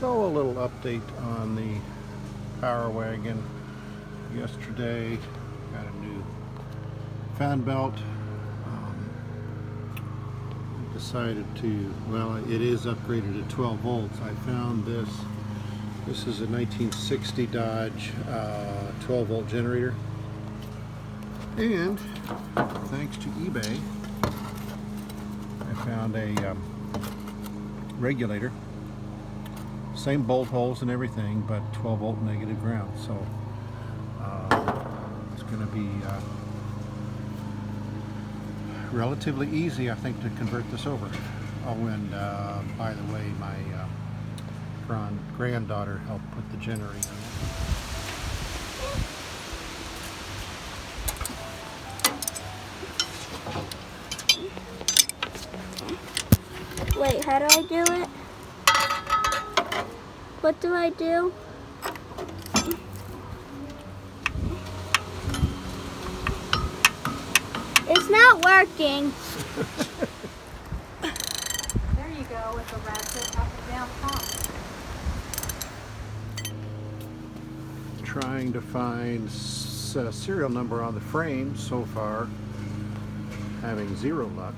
So a little update on the Power Wagon. Yesterday got a new fan belt. Decided to, well, it is upgraded to 12 volts. I found this. This is a 1960 Dodge 12 volt generator. And thanks to eBay, I found a regulator. Same bolt holes and everything, but 12 volt negative ground. So it's going to be relatively easy, I think, to convert this over. Oh, and by the way, my granddaughter helped put the generator in. Wait, how do I do it? What do I do? It's not working. There you go with the ratchet up and down top. Trying to find serial number on the frame. So far, having zero luck.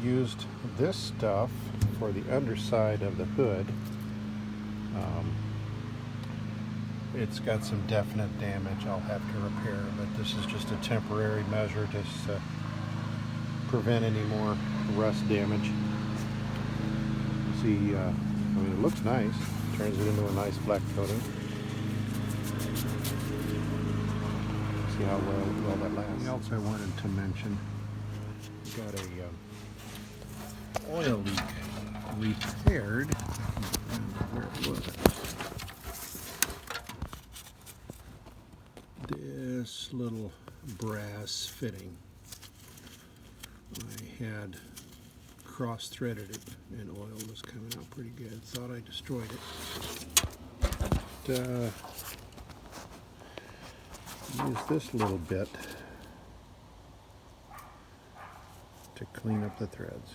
Used this stuff for the underside of the hood. It's got some definite damage I'll have to repair, but this is just a temporary measure to prevent any more rust damage. See, I mean, it looks nice. Turns it into a nice black coating. See how well that lasts. Something else I wanted to mention. Got a oil leak repaired. Where it was. This little brass fitting. I had cross-threaded it and oil was coming out pretty good. Thought I destroyed it. Use this little bit to clean up the threads.